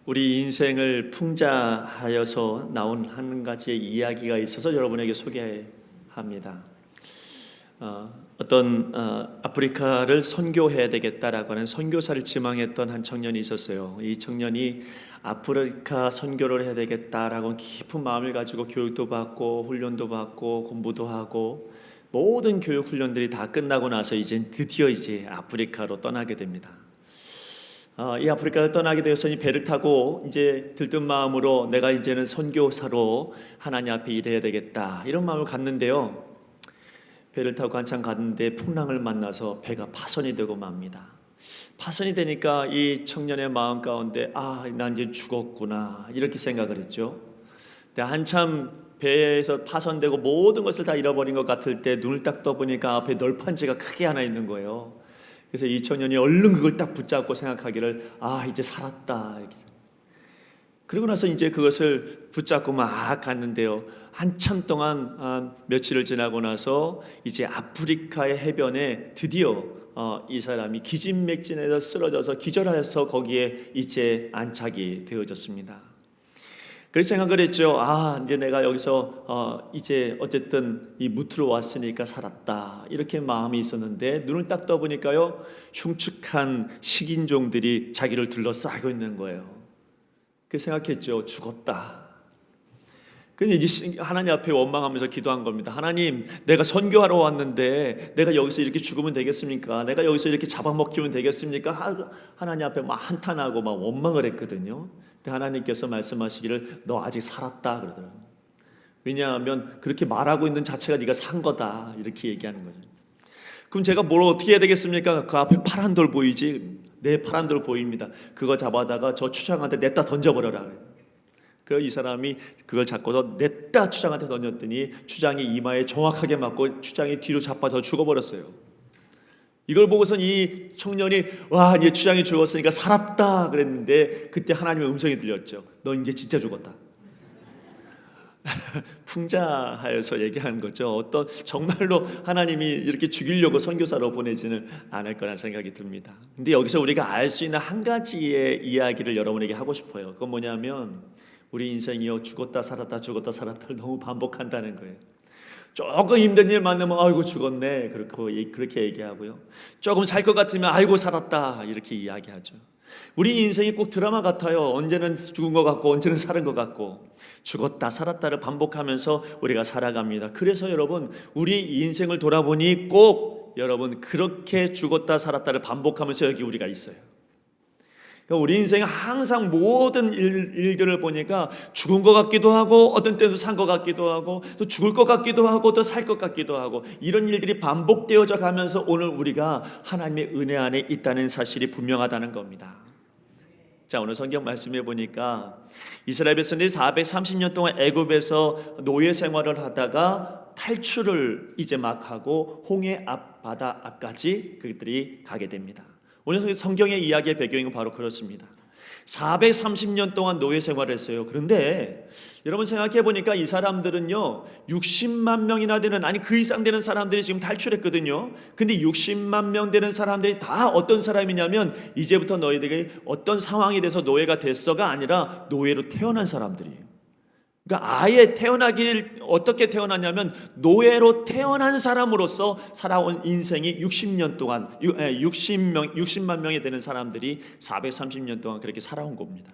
우리 인생을 풍자하여서 나온 한 가지의 이야기가 있어서 여러분에게 소개합니다. 어떤 아프리카를 선교해야 되겠다라고 하는 선교사를 지망했던 한 청년이 있었어요. 이 청년이 아프리카 선교를 해야 되겠다라고 깊은 마음을 가지고 교육도 받고 훈련도 받고 공부도 하고 모든 교육 훈련들이 다 끝나고 나서 드디어 아프리카로 떠나게 됩니다. 이 아프리카를 떠나게 되었으니 배를 타고 이제 들뜬 마음으로 내가 이제는 선교사로 하나님 앞에 일해야 되겠다 이런 마음을 갖는데요. 배를 타고 한참 갔는데 풍랑을 만나서 배가 파손이 되고 맙니다. 파손이 되니까 이 청년의 마음 가운데 난 이제 죽었구나 이렇게 생각을 했죠. 근데 한참 배에서 파손되고 모든 것을 다 잃어버린 것 같을 때 눈을 딱 떠보니까 앞에 널판지가 크게 하나 있는 거예요. 그래서 이 청년이 얼른 그걸 딱 붙잡고 생각하기를 이제 살았다 이렇게. 그리고 나서 이제 그것을 붙잡고 막 갔는데요. 한참 동안 며칠을 지나고 나서 이제 아프리카의 해변에 드디어 이 사람이 기진맥진해서 쓰러져서 기절해서 거기에 이제 안착이 되어졌습니다. 그래서 생각을 했죠. 이제 내가 여기서 이제 어쨌든 이 무트로 왔으니까 살았다 이렇게 마음이 있었는데 눈을 딱 떠보니까요 흉측한 식인종들이 자기를 둘러싸고 있는 거예요. 그래서 생각했죠. 죽었다. 그래서 이제 하나님 앞에 원망하면서 기도한 겁니다. 하나님, 내가 선교하러 왔는데 내가 여기서 이렇게 죽으면 되겠습니까? 내가 여기서 이렇게 잡아먹히면 되겠습니까? 하나님 앞에 막 한탄하고 막 원망을 했거든요. 근데 하나님께서 말씀하시기를 너 아직 살았다 그러더라고요. 왜냐하면 그렇게 말하고 있는 자체가 네가 산 거다 이렇게 얘기하는 거죠. 그럼 제가 뭘 어떻게 해야 되겠습니까? 그 앞에 파란 돌 보이지? 네, 파란 돌 보입니다. 그거 잡아다가 저 추장한테 냈다 던져버려라. 그래서 이 사람이 그걸 잡고서 냈다 추장한테 던졌더니 추장이 이마에 정확하게 맞고 추장이 뒤로 자빠져 죽어버렸어요. 이걸 보고선 이 청년이 이제 추장이 죽었으니까 살았다 그랬는데 그때 하나님의 음성이 들렸죠. 너 이제 진짜 죽었다. 풍자하여서 얘기하는 거죠. 정말로 하나님이 이렇게 죽이려고 선교사로 보내지는 않을 거라는 생각이 듭니다. 근데 여기서 우리가 알 수 있는 한 가지의 이야기를 여러분에게 하고 싶어요. 그건 뭐냐면 우리 인생이요 죽었다 살았다 죽었다 살았다를 너무 반복한다는 거예요. 조금 힘든 일 만나면 아이고 죽었네 그렇게 얘기하고요. 조금 살 것 같으면 아이고 살았다 이렇게 이야기하죠. 우리 인생이 꼭 드라마 같아요. 언제는 죽은 것 같고 언제는 살은 것 같고 죽었다 살았다를 반복하면서 우리가 살아갑니다. 그래서 여러분 우리 인생을 돌아보니 꼭 여러분 그렇게 죽었다 살았다를 반복하면서 여기 우리가 있어요. 그러니까 우리 인생은 항상 모든 일들을 보니까 죽은 것 같기도 하고 어떤 때도 산 것 같기도 하고 또 죽을 것 같기도 하고 또 살 것 같기도 하고 이런 일들이 반복되어져 가면서 오늘 우리가 하나님의 은혜 안에 있다는 사실이 분명하다는 겁니다. 자, 오늘 성경 말씀해 보니까 이스라엘 백성들이 430년 동안 애굽에서 노예 생활을 하다가 탈출을 이제 막 하고 홍해 앞바다 앞까지 그들이 가게 됩니다. 오늘 성경의 이야기의 배경은 바로 그렇습니다. 430년 동안 노예 생활을 했어요. 그런데 여러분 생각해 보니까 이 사람들은요 60만 명이나 되는 그 이상 되는 사람들이 지금 탈출했거든요. 근데 60만 명 되는 사람들이 다 어떤 사람이냐면 이제부터 너희들이 어떤 상황이 돼서 노예가 됐어가 아니라 노예로 태어난 사람들이에요. 그러니까 아예 어떻게 태어났냐면 노예로 태어난 사람으로서 살아온 인생이 60년 동안 60만 명이 되는 사람들이 430년 동안 그렇게 살아온 겁니다.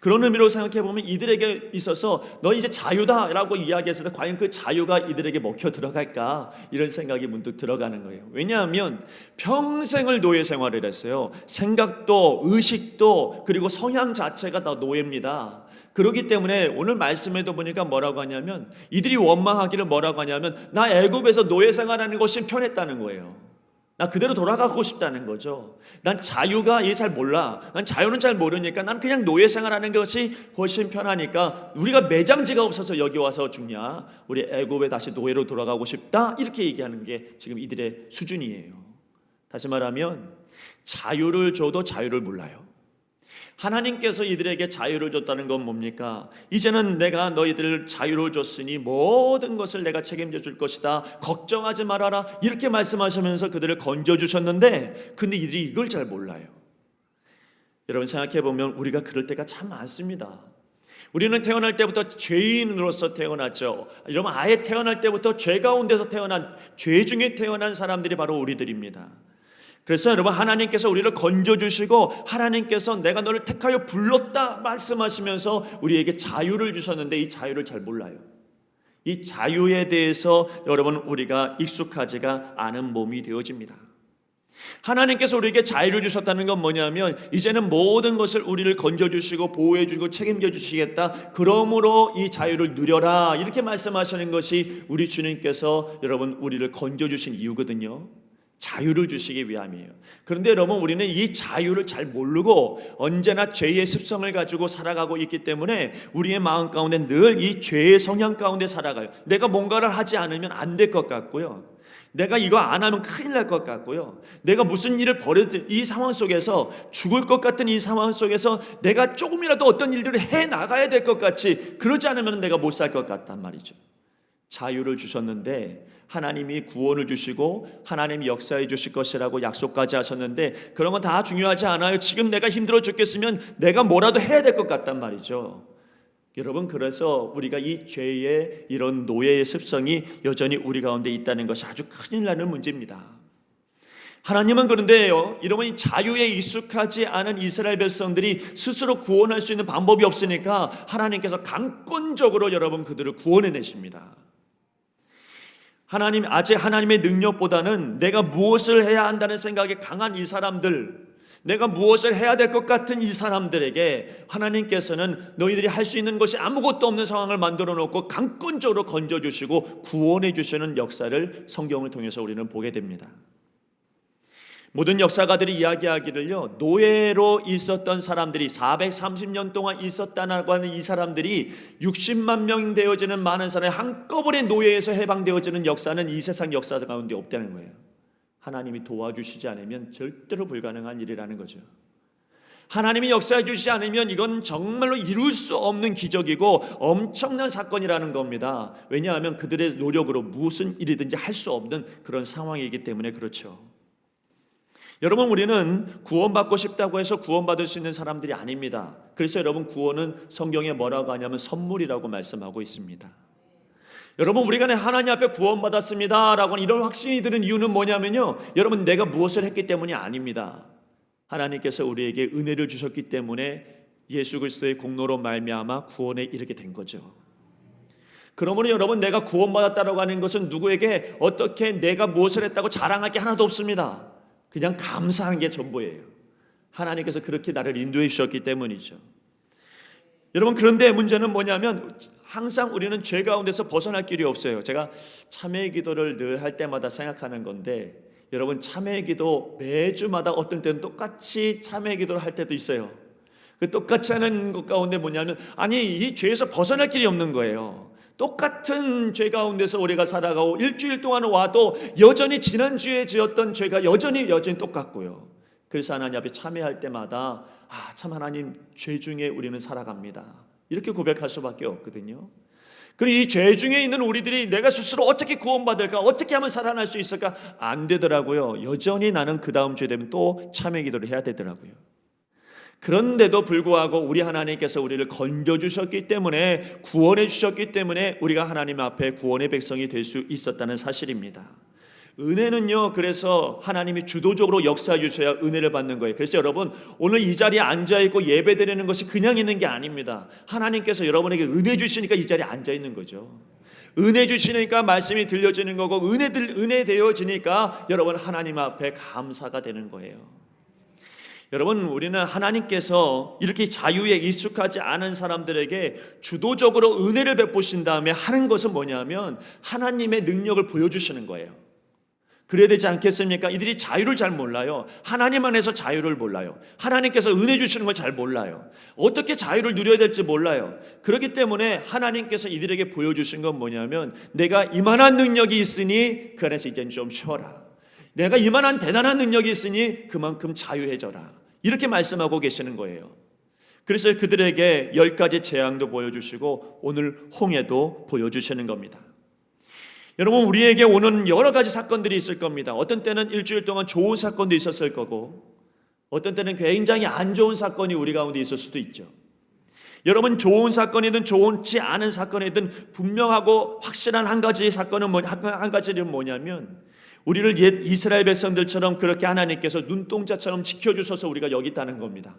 그런 의미로 생각해 보면 이들에게 있어서 너 이제 자유다라고 이야기했을 때 과연 그 자유가 이들에게 먹혀 들어갈까 이런 생각이 문득 들어가는 거예요. 왜냐하면 평생을 노예 생활을 했어요. 생각도 의식도 그리고 성향 자체가 다 노예입니다. 그렇기 때문에 오늘 말씀에도 보니까 뭐라고 하냐면 이들이 원망하기를 뭐라고 하냐면 나 애굽에서 노예 생활하는 것이 편했다는 거예요. 나 그대로 돌아가고 싶다는 거죠. 난 자유가 잘 몰라. 난 자유는 잘 모르니까 난 그냥 노예 생활하는 것이 훨씬 편하니까 우리가 매장지가 없어서 여기 와서 죽냐. 우리 애굽에 다시 노예로 돌아가고 싶다. 이렇게 얘기하는 게 지금 이들의 수준이에요. 다시 말하면 자유를 줘도 자유를 몰라요. 하나님께서 이들에게 자유를 줬다는 건 뭡니까? 이제는 내가 너희들 자유를 줬으니 모든 것을 내가 책임져 줄 것이다. 걱정하지 말아라. 이렇게 말씀하시면서 그들을 건져주셨는데 근데 이들이 이걸 잘 몰라요. 여러분 생각해 보면 우리가 그럴 때가 참 많습니다. 우리는 태어날 때부터 죄인으로서 태어났죠. 여러분 아예 태어날 때부터 죄 가운데서 태어난, 죄 중에 태어난 사람들이 바로 우리들입니다. 그래서 여러분 하나님께서 우리를 건져주시고 하나님께서 내가 너를 택하여 불렀다 말씀하시면서 우리에게 자유를 주셨는데 이 자유를 잘 몰라요. 이 자유에 대해서 여러분 우리가 익숙하지가 않은 몸이 되어집니다. 하나님께서 우리에게 자유를 주셨다는 건 뭐냐면 이제는 모든 것을 우리를 건져주시고 보호해주고 책임져 주시겠다, 그러므로 이 자유를 누려라, 이렇게 말씀하시는 것이 우리 주님께서 여러분 우리를 건져주신 이유거든요. 자유를 주시기 위함이에요. 그런데 여러분 우리는 이 자유를 잘 모르고 언제나 죄의 습성을 가지고 살아가고 있기 때문에 우리의 마음 가운데 늘 이 죄의 성향 가운데 살아가요. 내가 뭔가를 하지 않으면 안 될 것 같고요, 내가 이거 안 하면 큰일 날 것 같고요, 내가 무슨 일을 벌여도 이 상황 속에서 죽을 것 같은 이 상황 속에서 내가 조금이라도 어떤 일들을 해 나가야 될 것 같이, 그러지 않으면 내가 못 살 것 같단 말이죠. 자유를 주셨는데 하나님이 구원을 주시고 하나님이 역사해 주실 것이라고 약속까지 하셨는데 그런 건 다 중요하지 않아요. 지금 내가 힘들어 죽겠으면 내가 뭐라도 해야 될 것 같단 말이죠. 여러분 그래서 우리가 이 죄의 이런 노예의 습성이 여전히 우리 가운데 있다는 것이 아주 큰일 나는 문제입니다. 하나님은 그런데요, 이러면 이 자유에 익숙하지 않은 이스라엘 백성들이 스스로 구원할 수 있는 방법이 없으니까 하나님께서 강권적으로 여러분 그들을 구원해 내십니다. 아직 하나님의 능력보다는 내가 무엇을 해야 한다는 생각이 강한 이 사람들, 내가 무엇을 해야 될 것 같은 이 사람들에게 하나님께서는 너희들이 할 수 있는 것이 아무것도 없는 상황을 만들어 놓고 강권적으로 건져주시고 구원해 주시는 역사를 성경을 통해서 우리는 보게 됩니다. 모든 역사가들이 이야기하기를요, 노예로 있었던 사람들이 430년 동안 있었다고 하는 이 사람들이 60만 명 되어지는 많은 사람이 한꺼번에 노예에서 해방되어지는 역사는 이 세상 역사 가운데 없다는 거예요. 하나님이 도와주시지 않으면 절대로 불가능한 일이라는 거죠. 하나님이 역사해 주시지 않으면 이건 정말로 이룰 수 없는 기적이고 엄청난 사건이라는 겁니다. 왜냐하면 그들의 노력으로 무슨 일이든지 할 수 없는 그런 상황이기 때문에 그렇죠. 여러분 우리는 구원받고 싶다고 해서 구원받을 수 있는 사람들이 아닙니다. 그래서 여러분 구원은 성경에 뭐라고 하냐면 선물이라고 말씀하고 있습니다. 여러분 우리가 하나님 앞에 구원받았습니다 라고 이런 확신이 드는 이유는 뭐냐면요, 여러분 내가 무엇을 했기 때문이 아닙니다. 하나님께서 우리에게 은혜를 주셨기 때문에 예수 그리스도의 공로로 말미암아 구원에 이르게 된 거죠. 그러므로 여러분 내가 구원받았다고 하는 것은 누구에게 어떻게 내가 무엇을 했다고 자랑할 게 하나도 없습니다. 그냥 감사한 게 전부예요. 하나님께서 그렇게 나를 인도해 주셨기 때문이죠. 여러분 그런데 문제는 뭐냐면 항상 우리는 죄 가운데서 벗어날 길이 없어요. 제가 참회 기도를 늘 할 때마다 생각하는 건데, 여러분 참회 기도 매주마다 어떤 때는 똑같이 참회 기도를 할 때도 있어요. 그 똑같이 하는 것 가운데 뭐냐면 이 죄에서 벗어날 길이 없는 거예요. 똑같은 죄 가운데서 우리가 살아가고 일주일 동안 와도 여전히 지난주에 지었던 죄가 여전히 똑같고요. 그래서 하나님 앞에 참회할 때마다 참 하나님, 죄 중에 우리는 살아갑니다, 이렇게 고백할 수밖에 없거든요. 그리고 이 죄 중에 있는 우리들이 내가 스스로 어떻게 구원받을까, 어떻게 하면 살아날 수 있을까, 안 되더라고요. 여전히 나는 그 다음 주에 되면 또 참회 기도를 해야 되더라고요. 그런데도 불구하고 우리 하나님께서 우리를 건져주셨기 때문에, 구원해 주셨기 때문에 우리가 하나님 앞에 구원의 백성이 될 수 있었다는 사실입니다. 은혜는요, 그래서 하나님이 주도적으로 역사해 주셔야 은혜를 받는 거예요. 그래서 여러분 오늘 이 자리에 앉아있고 예배 드리는 것이 그냥 있는 게 아닙니다. 하나님께서 여러분에게 은혜 주시니까 이 자리에 앉아 있는 거죠. 은혜 주시니까 말씀이 들려지는 거고, 은혜 되어지니까 여러분 하나님 앞에 감사가 되는 거예요. 여러분 우리는 하나님께서 이렇게 자유에 익숙하지 않은 사람들에게 주도적으로 은혜를 베푸신 다음에 하는 것은 뭐냐면 하나님의 능력을 보여주시는 거예요. 그래야 되지 않겠습니까? 이들이 자유를 잘 몰라요. 하나님 안에서 자유를 몰라요. 하나님께서 은혜 주시는 걸 잘 몰라요. 어떻게 자유를 누려야 될지 몰라요. 그렇기 때문에 하나님께서 이들에게 보여주신 건 뭐냐면, 내가 이만한 능력이 있으니 그 안에서 이제는 좀 쉬어라. 내가 이만한 대단한 능력이 있으니 그만큼 자유해져라, 이렇게 말씀하고 계시는 거예요. 그래서 그들에게 10가지 재앙도 보여주시고 오늘 홍해도 보여주시는 겁니다. 여러분 우리에게 오는 여러 가지 사건들이 있을 겁니다. 어떤 때는 일주일 동안 좋은 사건도 있었을 거고, 어떤 때는 굉장히 안 좋은 사건이 우리 가운데 있을 수도 있죠. 여러분, 좋은 사건이든 좋지 않은 사건이든 분명하고 확실한 한 가지 사건은 한 가지는 뭐냐면, 우리를 옛 이스라엘 백성들처럼 그렇게 하나님께서 눈동자처럼 지켜주셔서 우리가 여기 있다는 겁니다.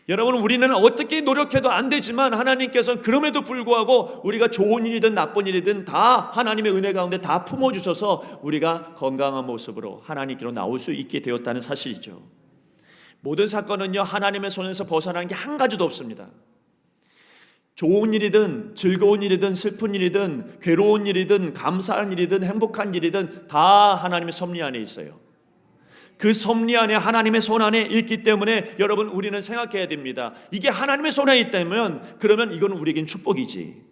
여러분, 우리는 어떻게 노력해도 안 되지만 하나님께서는 그럼에도 불구하고 우리가 좋은 일이든 나쁜 일이든 다 하나님의 은혜 가운데 다 품어주셔서 우리가 건강한 모습으로 하나님께로 나올 수 있게 되었다는 사실이죠. 모든 사건은요, 하나님의 손에서 벗어나는 게 한 가지도 없습니다. 좋은 일이든 즐거운 일이든 슬픈 일이든 괴로운 일이든 감사한 일이든 행복한 일이든 다 하나님의 섭리 안에 있어요. 그 섭리 안에 하나님의 손 안에 있기 때문에 여러분, 우리는 생각해야 됩니다. 이게 하나님의 손에 있다면 그러면 이건 우리에겐 축복이지.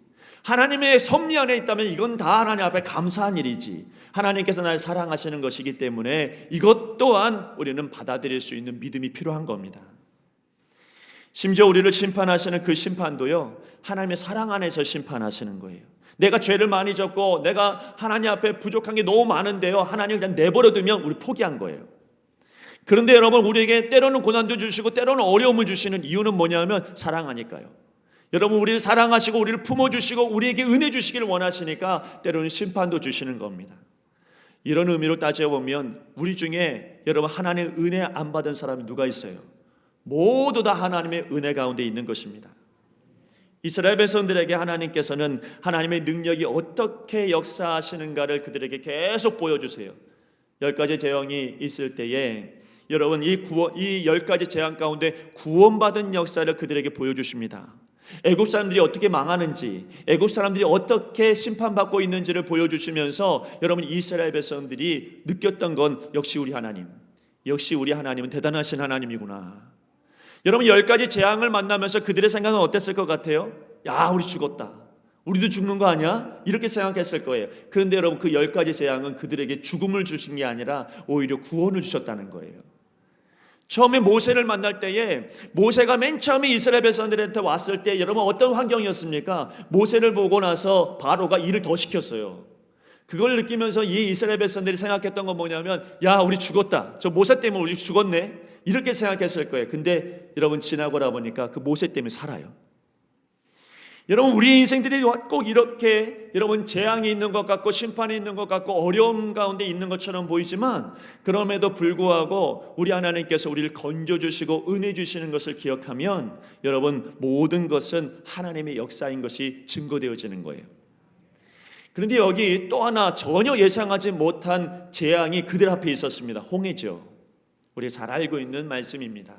하나님의 섭리 안에 있다면 이건 다 하나님 앞에 감사한 일이지. 하나님께서 날 사랑하시는 것이기 때문에 이것 또한 우리는 받아들일 수 있는 믿음이 필요한 겁니다. 심지어 우리를 심판하시는 그 심판도요, 하나님의 사랑 안에서 심판하시는 거예요. 내가 죄를 많이 졌고 내가 하나님 앞에 부족한 게 너무 많은데요, 하나님 그냥 내버려두면 우리 포기한 거예요. 그런데 여러분, 우리에게 때로는 고난도 주시고 때로는 어려움을 주시는 이유는 뭐냐면 사랑하니까요. 여러분, 우리를 사랑하시고 우리를 품어주시고 우리에게 은혜 주시기를 원하시니까 때로는 심판도 주시는 겁니다. 이런 의미로 따져보면 우리 중에 여러분, 하나님의 은혜 안 받은 사람이 누가 있어요? 모두 다 하나님의 은혜 가운데 있는 것입니다. 이스라엘 백성들에게 하나님께서는 하나님의 능력이 어떻게 역사하시는가를 그들에게 계속 보여주세요. 10가지 재앙이 있을 때에 여러분, 이 10가지 재앙 가운데 구원받은 역사를 그들에게 보여주십니다. 애굽 사람들이 어떻게 망하는지, 애굽 사람들이 어떻게 심판받고 있는지를 보여주시면서 여러분, 이스라엘 백성들이 느꼈던 건 역시 우리 하나님은 대단하신 하나님이구나. 여러분, 10가지 재앙을 만나면서 그들의 생각은 어땠을 것 같아요? 야, 우리 죽었다, 우리도 죽는 거 아니야? 이렇게 생각했을 거예요. 그런데 여러분, 그 10가지 재앙은 그들에게 죽음을 주신 게 아니라 오히려 구원을 주셨다는 거예요. 처음에 모세를 만날 때에, 모세가 맨 처음에 이스라엘 백성들한테 왔을 때 여러분, 어떤 환경이었습니까? 모세를 보고 나서 바로가 일을 더 시켰어요. 그걸 느끼면서 이 이스라엘 백성들이 생각했던 건 뭐냐면, 야, 우리 죽었다, 저 모세 때문에 우리 죽었네, 이렇게 생각했을 거예요. 근데 여러분, 지나고 나보니까 그 모세 때문에 살아요. 여러분, 우리 인생들이 꼭 이렇게 여러분, 재앙이 있는 것 같고 심판이 있는 것 같고 어려움 가운데 있는 것처럼 보이지만, 그럼에도 불구하고 우리 하나님께서 우리를 건져주시고 은혜 주시는 것을 기억하면 여러분, 모든 것은 하나님의 역사인 것이 증거되어지는 거예요. 그런데 여기 또 하나 전혀 예상하지 못한 재앙이 그들 앞에 있었습니다. 홍해죠. 우리가 잘 알고 있는 말씀입니다.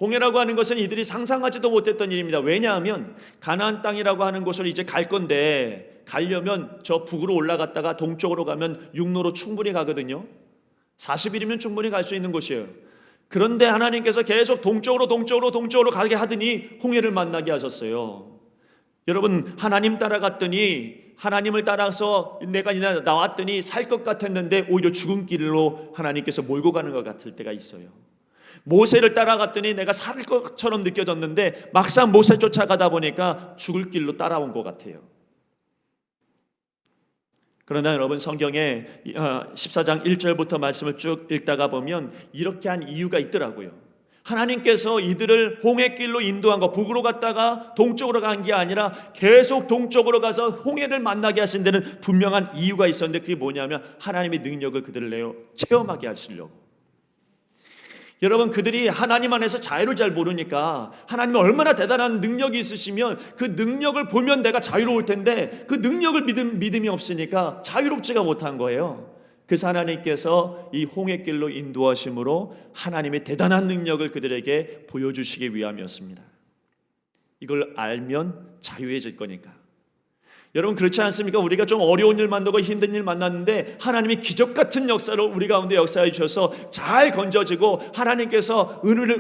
홍해라고 하는 것은 이들이 상상하지도 못했던 일입니다. 왜냐하면 가나안 땅이라고 하는 곳을 이제 갈 건데, 가려면 저 북으로 올라갔다가 동쪽으로 가면 육로로 충분히 가거든요. 40일이면 충분히 갈 수 있는 곳이에요. 그런데 하나님께서 계속 동쪽으로 가게 하더니 홍해를 만나게 하셨어요. 여러분, 하나님 따라갔더니, 하나님을 따라서 내가 나왔더니 살 것 같았는데 오히려 죽은 길로 하나님께서 몰고 가는 것 같을 때가 있어요. 모세를 따라갔더니 내가 살 것처럼 느껴졌는데 막상 모세 쫓아가다 보니까 죽을 길로 따라온 것 같아요. 그러나 여러분, 성경에 14장 1절부터 말씀을 쭉 읽다가 보면 이렇게 한 이유가 있더라고요. 하나님께서 이들을 홍해길로 인도한 거, 북으로 갔다가 동쪽으로 간 게 아니라 계속 동쪽으로 가서 홍해를 만나게 하신 데는 분명한 이유가 있었는데, 그게 뭐냐면 하나님의 능력을 그들을 체험하게 하시려고. 여러분, 그들이 하나님 안에서 자유를 잘 모르니까 하나님이 얼마나 대단한 능력이 있으시면 그 능력을 보면 내가 자유로울 텐데 그 능력을 믿음이 없으니까 자유롭지가 못한 거예요. 그래서 하나님께서 이 홍해길로 인도하심으로 하나님의 대단한 능력을 그들에게 보여주시기 위함이었습니다. 이걸 알면 자유해질 거니까. 여러분, 그렇지 않습니까? 우리가 좀 어려운 일 만나고 힘든 일 만났는데 하나님이 기적 같은 역사를 우리 가운데 역사해 주셔서 잘 건져지고 하나님께서 은혜를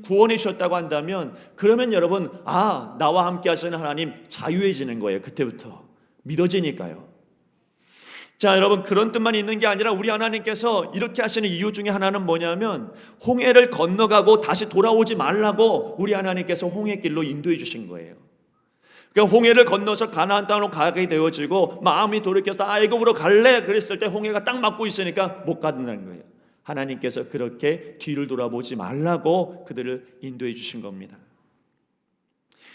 구원해 주셨다고 한다면, 그러면 여러분, 나와 함께 하시는 하나님 자유해지는 거예요. 그때부터 믿어지니까요. 자, 여러분, 그런 뜻만 있는 게 아니라 우리 하나님께서 이렇게 하시는 이유 중에 하나는 뭐냐면, 홍해를 건너가고 다시 돌아오지 말라고 우리 하나님께서 홍해길로 인도해 주신 거예요. 그러니까 홍해를 건너서 가나안 땅으로 가게 되어지고 마음이 돌이켜서 애굽으로 갈래 그랬을 때 홍해가 딱 막고 있으니까 못 간다는 거예요. 하나님께서 그렇게 뒤를 돌아보지 말라고 그들을 인도해 주신 겁니다.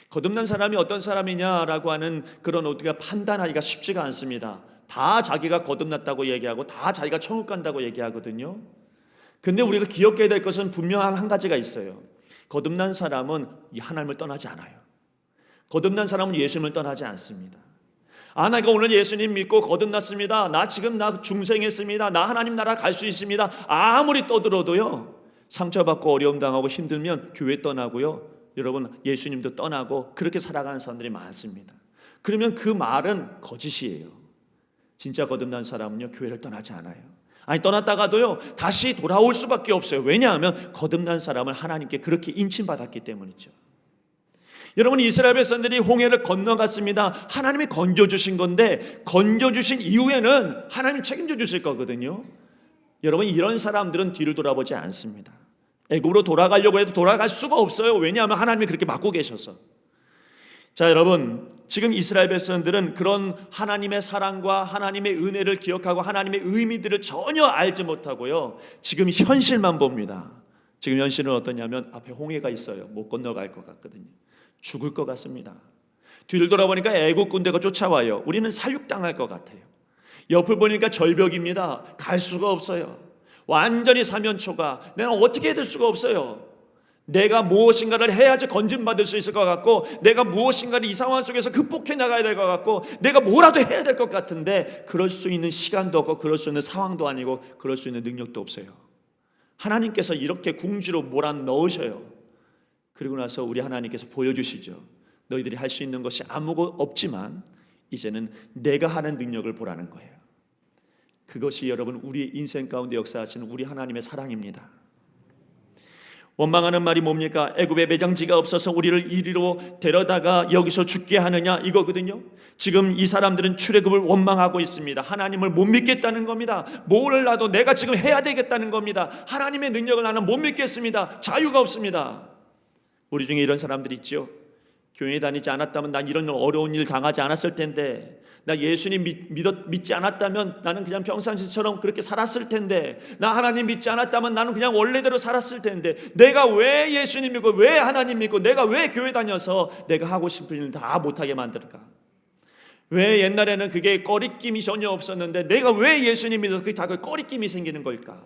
거듭난 사람이 어떤 사람이냐라고 하는 그런 우리가 판단하기가 쉽지가 않습니다. 다 자기가 거듭났다고 얘기하고 다 자기가 천국 간다고 얘기하거든요. 근데 우리가 기억해야 될 것은 분명한 한 가지가 있어요. 거듭난 사람은 이 하나님을 떠나지 않아요. 거듭난 사람은 예수님을 떠나지 않습니다. 내가 오늘 예수님 믿고 거듭났습니다. 나 지금 중생했습니다. 나 하나님 나라 갈 수 있습니다. 아무리 떠들어도요, 상처받고 어려움 당하고 힘들면 교회 떠나고요, 여러분 예수님도 떠나고 그렇게 살아가는 사람들이 많습니다. 그러면 그 말은 거짓이에요. 진짜 거듭난 사람은요, 교회를 떠나지 않아요. 떠났다가도요 다시 돌아올 수밖에 없어요. 왜냐하면 거듭난 사람을 하나님께 그렇게 인침받았기 때문이죠. 여러분, 이스라엘 백성들이 홍해를 건너갔습니다. 하나님이 건져주신 건데, 건져주신 이후에는 하나님이 책임져 주실 거거든요. 여러분, 이런 사람들은 뒤를 돌아보지 않습니다. 애굽으로 돌아가려고 해도 돌아갈 수가 없어요. 왜냐하면 하나님이 그렇게 막고 계셔서. 자, 여러분, 지금 이스라엘 백성들은 그런 하나님의 사랑과 하나님의 은혜를 기억하고 하나님의 의미들을 전혀 알지 못하고요, 지금 현실만 봅니다. 지금 현실은 어떠냐면 앞에 홍해가 있어요. 못 건너갈 것 같거든요. 죽을 것 같습니다. 뒤를 돌아보니까 애국 군대가 쫓아와요. 우리는 사육당할 것 같아요. 옆을 보니까 절벽입니다. 갈 수가 없어요. 완전히 사면초가, 내가 어떻게 해야 될 수가 없어요. 내가 무엇인가를 해야지 건진받을 수 있을 것 같고, 내가 무엇인가를 이 상황 속에서 극복해 나가야 될 것 같고, 내가 뭐라도 해야 될 것 같은데 그럴 수 있는 시간도 없고 그럴 수 있는 상황도 아니고 그럴 수 있는 능력도 없어요. 하나님께서 이렇게 궁지로 몰아넣으셔요. 그리고 나서 우리 하나님께서 보여주시죠. 너희들이 할 수 있는 것이 아무것도 없지만 이제는 내가 하는 능력을 보라는 거예요. 그것이 여러분 우리의 인생 가운데 역사하시는 우리 하나님의 사랑입니다. 원망하는 말이 뭡니까? 애굽에 매장지가 없어서 우리를 이리로 데려다가 여기서 죽게 하느냐, 이거거든요. 지금 이 사람들은 출애굽을 원망하고 있습니다. 하나님을 못 믿겠다는 겁니다. 뭘 나도 내가 지금 해야 되겠다는 겁니다. 하나님의 능력을 나는 못 믿겠습니다. 자유가 없습니다. 우리 중에 이런 사람들이 있죠. 교회에 다니지 않았다면 난 이런 어려운 일 당하지 않았을 텐데, 나 예수님 믿지 않았다면 나는 그냥 평상시처럼 그렇게 살았을 텐데, 나 하나님 믿지 않았다면 나는 그냥 원래대로 살았을 텐데, 내가 왜 예수님 믿고 왜 하나님 믿고 내가 왜 교회 다녀서 내가 하고 싶은 일 다 못하게 만들까? 왜 옛날에는 그게 꺼리낌이 전혀 없었는데 내가 왜 예수님 믿어서 그게 자꾸 꺼리낌이 생기는 걸까?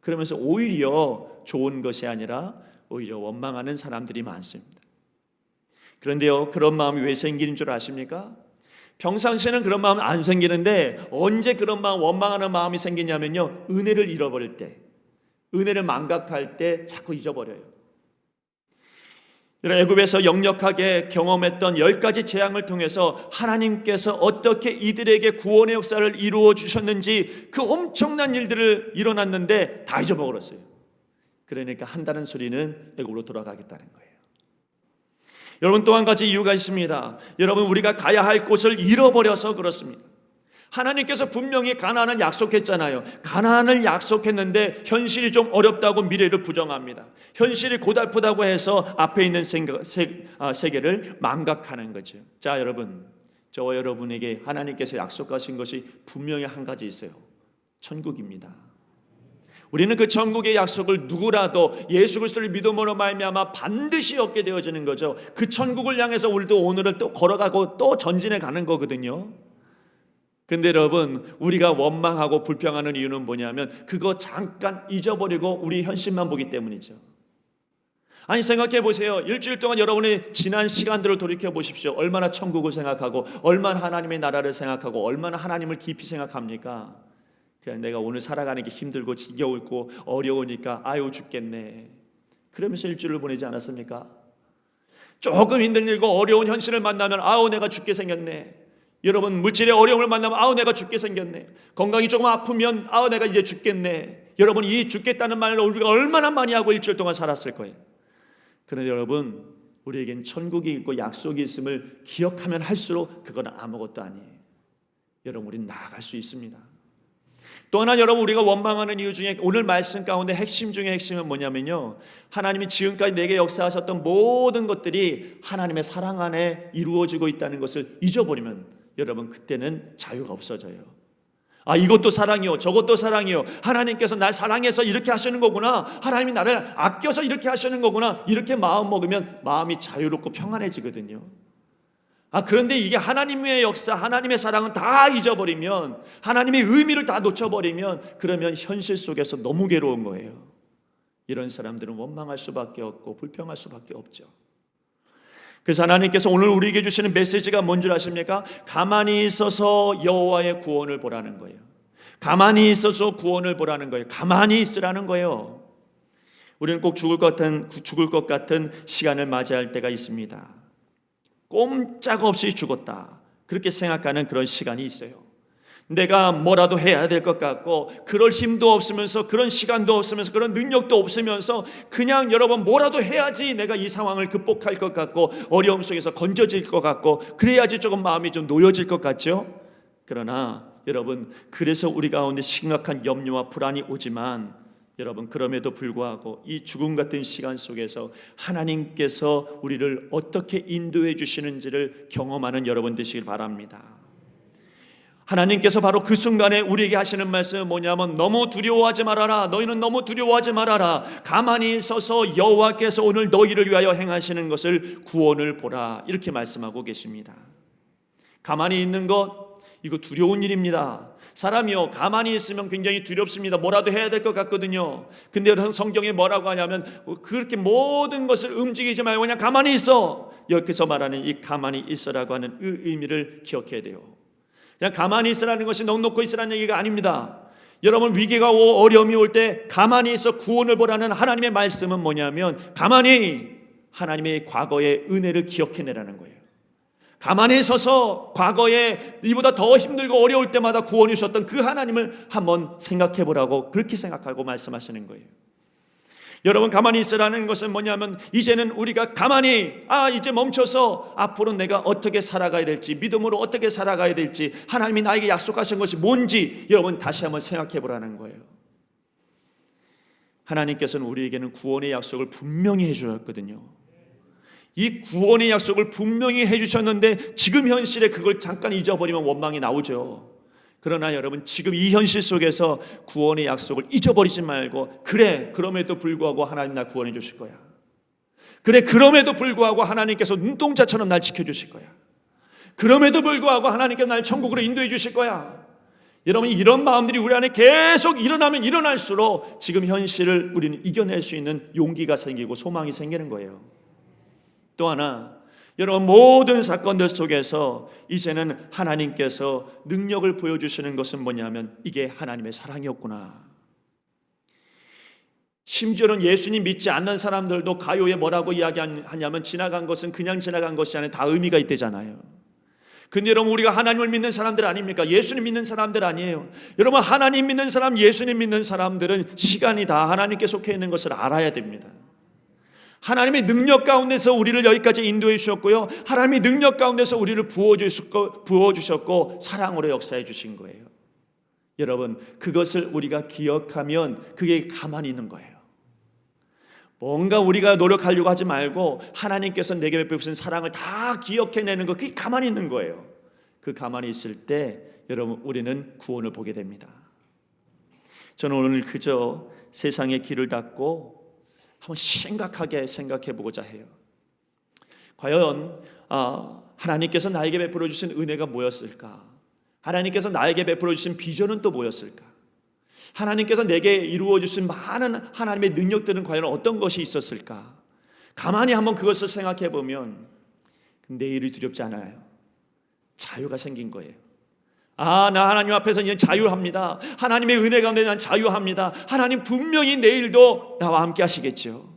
그러면서 오히려 좋은 것이 아니라 오히려 원망하는 사람들이 많습니다. 그런데요, 그런 마음이 왜 생기는 줄 아십니까? 평상시에는 그런 마음 안 생기는데 언제 그런 마음, 원망하는 마음이 생기냐면요, 은혜를 잃어버릴 때, 은혜를 망각할 때 자꾸 잊어버려요. 애굽에서 역력하게 경험했던 10가지 재앙을 통해서 하나님께서 어떻게 이들에게 구원의 역사를 이루어 주셨는지, 그 엄청난 일들을 일어났는데 다 잊어버렸어요. 그러니까 한다는 소리는 애굽으로 돌아가겠다는 거예요. 여러분, 또 한 가지 이유가 있습니다. 여러분, 우리가 가야 할 곳을 잃어버려서 그렇습니다. 하나님께서 분명히 가나안을 약속했잖아요. 가나안을 약속했는데 현실이 좀 어렵다고 미래를 부정합니다. 현실이 고달프다고 해서 앞에 있는 세계를 망각하는 거죠. 자, 여러분, 저와 여러분에게 하나님께서 약속하신 것이 분명히 한 가지 있어요. 천국입니다. 우리는 그 천국의 약속을 누구라도 예수 그리스도를 믿음으로 말미암아 반드시 얻게 되어지는 거죠. 그 천국을 향해서 우리도 오늘을 또 걸어가고 또 전진해 가는 거거든요. 근데 여러분, 우리가 원망하고 불평하는 이유는 뭐냐면 그거 잠깐 잊어버리고 우리 현실만 보기 때문이죠. 아니, 생각해 보세요. 일주일 동안 여러분의 지난 시간들을 돌이켜 보십시오. 얼마나 천국을 생각하고 얼마나 하나님의 나라를 생각하고 얼마나 하나님을 깊이 생각합니까? 그냥 내가 오늘 살아가는 게 힘들고 지겨울고 어려우니까 아유 죽겠네, 그러면서 일주일을 보내지 않았습니까? 조금 힘들고 어려운 현실을 만나면 아우 내가 죽게 생겼네. 여러분, 물질의 어려움을 만나면 아우 내가 죽게 생겼네. 건강이 조금 아프면 아우 내가 이제 죽겠네. 여러분, 이 죽겠다는 말을 우리가 얼마나 많이 하고 일주일 동안 살았을 거예요. 그런데 여러분, 우리에겐 천국이 있고 약속이 있음을 기억하면 할수록 그건 아무것도 아니에요. 여러분, 우리는 나아갈 수 있습니다. 또 하나, 여러분, 우리가 원망하는 이유 중에 오늘 말씀 가운데 핵심 중에 핵심은 뭐냐면요, 하나님이 지금까지 내게 역사하셨던 모든 것들이 하나님의 사랑 안에 이루어지고 있다는 것을 잊어버리면 여러분, 그때는 자유가 없어져요. 아, 이것도 사랑이요, 저것도 사랑이요. 하나님께서 날 사랑해서 이렇게 하시는 거구나. 하나님이 나를 아껴서 이렇게 하시는 거구나. 이렇게 마음 먹으면 마음이 자유롭고 평안해지거든요. 아, 그런데 이게 하나님의 역사, 하나님의 사랑은 다 잊어버리면, 하나님의 의미를 다 놓쳐버리면, 그러면 현실 속에서 너무 괴로운 거예요. 이런 사람들은 원망할 수밖에 없고 불평할 수밖에 없죠. 그래서 하나님께서 오늘 우리에게 주시는 메시지가 뭔 줄 아십니까? 가만히 있어서 여호와의 구원을 보라는 거예요. 가만히 있어서 구원을 보라는 거예요. 가만히 있으라는 거예요. 우리는 꼭 죽을 것 같은 시간을 맞이할 때가 있습니다. 꼼짝없이 죽었다, 그렇게 생각하는 그런 시간이 있어요. 내가 뭐라도 해야 될 것 같고, 그럴 힘도 없으면서, 그런 시간도 없으면서, 그런 능력도 없으면서, 그냥 여러분 뭐라도 해야지 내가 이 상황을 극복할 것 같고, 어려움 속에서 건져질 것 같고, 그래야지 조금 마음이 좀 놓여질 것 같죠. 그러나 여러분, 그래서 우리 가운데 심각한 염려와 불안이 오지만, 여러분, 그럼에도 불구하고 이 죽음 같은 시간 속에서 하나님께서 우리를 어떻게 인도해 주시는지를 경험하는 여러분 되시길 바랍니다. 하나님께서 바로 그 순간에 우리에게 하시는 말씀은 뭐냐면, 너무 두려워하지 말아라. 너희는 너무 두려워하지 말아라. 가만히 서서 여호와께서 오늘 너희를 위하여 행하시는 것을, 구원을 보라. 이렇게 말씀하고 계십니다. 가만히 있는 것, 이거 두려운 일입니다. 사람이요, 가만히 있으면 굉장히 두렵습니다. 뭐라도 해야 될 것 같거든요. 근데 성경에 뭐라고 하냐면, 그렇게 모든 것을 움직이지 말고 그냥 가만히 있어. 여기서 말하는 이 가만히 있으라고 하는 그 의미를 기억해야 돼요. 그냥 가만히 있으라는 것이 넉넉히 있으라는 얘기가 아닙니다. 여러분, 위기가 오고 어려움이 올 때 가만히 있어 구원을 보라는 하나님의 말씀은 뭐냐면, 가만히 하나님의 과거의 은혜를 기억해내라는 거예요. 가만히 서서 과거에 이보다 더 힘들고 어려울 때마다 구원해 주셨던 그 하나님을 한번 생각해 보라고, 그렇게 생각하고 말씀하시는 거예요. 여러분, 가만히 있으라는 것은 뭐냐면, 이제는 우리가 가만히 이제 멈춰서 앞으로 내가 어떻게 살아가야 될지, 믿음으로 어떻게 살아가야 될지, 하나님이 나에게 약속하신 것이 뭔지 여러분 다시 한번 생각해 보라는 거예요. 하나님께서는 우리에게는 구원의 약속을 분명히 해주셨거든요. 이 구원의 약속을 분명히 해주셨는데, 지금 현실에 그걸 잠깐 잊어버리면 원망이 나오죠. 그러나 여러분, 지금 이 현실 속에서 구원의 약속을 잊어버리지 말고, 그래, 그럼에도 불구하고 하나님 날 구원해 주실 거야. 그래, 그럼에도 불구하고 하나님께서 눈동자처럼 날 지켜주실 거야. 그럼에도 불구하고 하나님께서 날 천국으로 인도해 주실 거야. 여러분, 이런 마음들이 우리 안에 계속 일어나면 일어날수록 지금 현실을 우리는 이겨낼 수 있는 용기가 생기고 소망이 생기는 거예요. 또 하나, 여러분, 모든 사건들 속에서 이제는 하나님께서 능력을 보여주시는 것은 뭐냐면, 이게 하나님의 사랑이었구나. 심지어는 예수님 믿지 않는 사람들도 가요에 뭐라고 이야기하냐면, 지나간 것은 그냥 지나간 것이 아니라 다 의미가 있대잖아요. 근데 여러분, 우리가 하나님을 믿는 사람들 아닙니까? 예수님 믿는 사람들 아니에요. 여러분, 하나님 믿는 사람, 예수님 믿는 사람들은 시간이 다 하나님께 속해 있는 것을 알아야 됩니다. 하나님의 능력 가운데서 우리를 여기까지 인도해 주셨고요, 하나님의 능력 가운데서 우리를 부어주셨고 사랑으로 역사해 주신 거예요. 여러분, 그것을 우리가 기억하면 그게 가만히 있는 거예요. 뭔가 우리가 노력하려고 하지 말고 하나님께서 내게 베푸신 사랑을 다 기억해내는 것, 그게 가만히 있는 거예요. 그 가만히 있을 때 여러분, 우리는 구원을 보게 됩니다. 저는 오늘 그저 세상의 길을 닫고 한번 심각하게 생각해 보고자 해요. 과연 하나님께서 나에게 베풀어 주신 은혜가 뭐였을까? 하나님께서 나에게 베풀어 주신 비전은 또 뭐였을까? 하나님께서 내게 이루어 주신 많은 하나님의 능력들은 과연 어떤 것이 있었을까? 가만히 한번 그것을 생각해 보면 내일이 두렵지 않아요. 자유가 생긴 거예요. 나 하나님 앞에서 이제 자유합니다. 하나님의 은혜 가운데 난 자유합니다. 하나님 분명히 내일도 나와 함께 하시겠죠.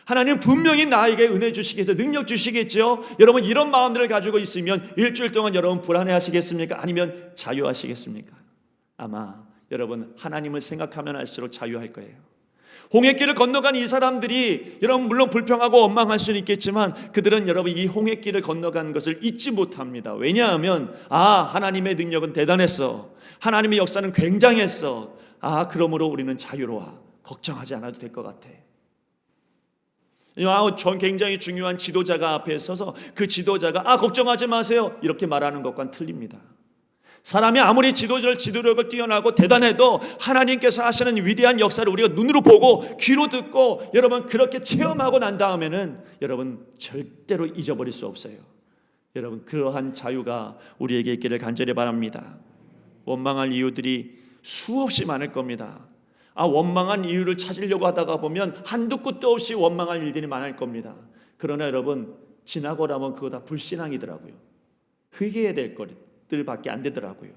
하나님 분명히 나에게 은혜 주시겠죠. 능력 주시겠죠. 여러분, 이런 마음들을 가지고 있으면 일주일 동안 여러분 불안해 하시겠습니까? 아니면 자유하시겠습니까? 아마 여러분, 하나님을 생각하면 할수록 자유할 거예요. 홍해길을 건너간 이 사람들이 여러분, 물론 불평하고 원망할 수는 있겠지만 그들은 여러분, 이 홍해길을 건너간 것을 잊지 못합니다. 왜냐하면 하나님의 능력은 대단했어. 하나님의 역사는 굉장했어. 그러므로 우리는 자유로워. 걱정하지 않아도 될 것 같아. 전 굉장히 중요한 지도자가 앞에 서서 그 지도자가 걱정하지 마세요 이렇게 말하는 것과는 틀립니다. 사람이 아무리 지도력을 뛰어나고 대단해도 하나님께서 하시는 위대한 역사를 우리가 눈으로 보고 귀로 듣고 여러분 그렇게 체험하고 난 다음에는 여러분 절대로 잊어버릴 수 없어요. 여러분 그러한 자유가 우리에게 있기를 간절히 바랍니다. 원망할 이유들이 수없이 많을 겁니다. 원망한 이유를 찾으려고 하다가 보면 한두 끝도 없이 원망할 일들이 많을 겁니다. 그러나 여러분 지나고 나면 그거 다 불신앙이더라고요. 회개해야 될 것들밖에 안 되더라고요.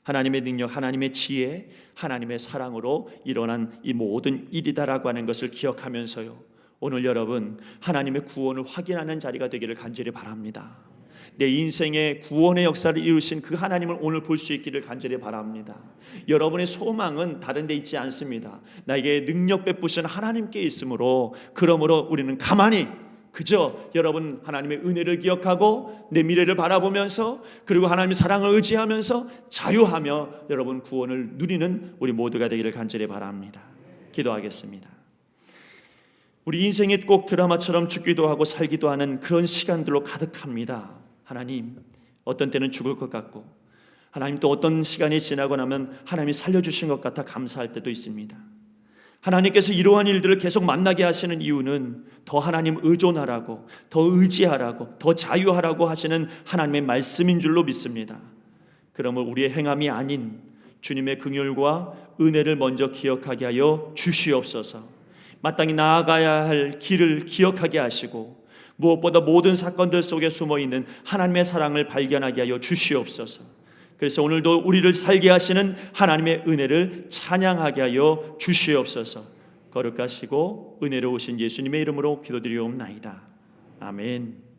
하나님의 능력, 하나님의 지혜, 하나님의 사랑으로 일어난 이 모든 일이다라고 하는 것을 기억하면서요, 오늘 여러분 하나님의 구원을 확인하는 자리가 되기를 간절히 바랍니다. 내 인생의 구원의 역사를 이루신 그 하나님을 오늘 볼 수 있기를 간절히 바랍니다. 여러분의 소망은 다른 데 있지 않습니다. 나에게 능력 베푸신 하나님께 있으므로, 그러므로 우리는 가만히 그저 여러분 하나님의 은혜를 기억하고 내 미래를 바라보면서, 그리고 하나님의 사랑을 의지하면서 자유하며 여러분 구원을 누리는 우리 모두가 되기를 간절히 바랍니다. 기도하겠습니다. 우리 인생이 꼭 드라마처럼 죽기도 하고 살기도 하는 그런 시간들로 가득합니다. 하나님, 어떤 때는 죽을 것 같고, 하나님 또 어떤 시간이 지나고 나면 하나님이 살려주신 것 같아 감사할 때도 있습니다. 하나님께서 이러한 일들을 계속 만나게 하시는 이유는 더 하나님 의존하라고, 더 의지하라고, 더 자유하라고 하시는 하나님의 말씀인 줄로 믿습니다. 그러면 우리의 행함이 아닌 주님의 긍휼과 은혜를 먼저 기억하게 하여 주시옵소서. 마땅히 나아가야 할 길을 기억하게 하시고, 무엇보다 모든 사건들 속에 숨어있는 하나님의 사랑을 발견하게 하여 주시옵소서. 그래서 오늘도 우리를 살게 하시는 하나님의 은혜를 찬양하게 하여 주시옵소서. 거룩하시고 은혜로우신 예수님의 이름으로 기도드리옵나이다. 아멘.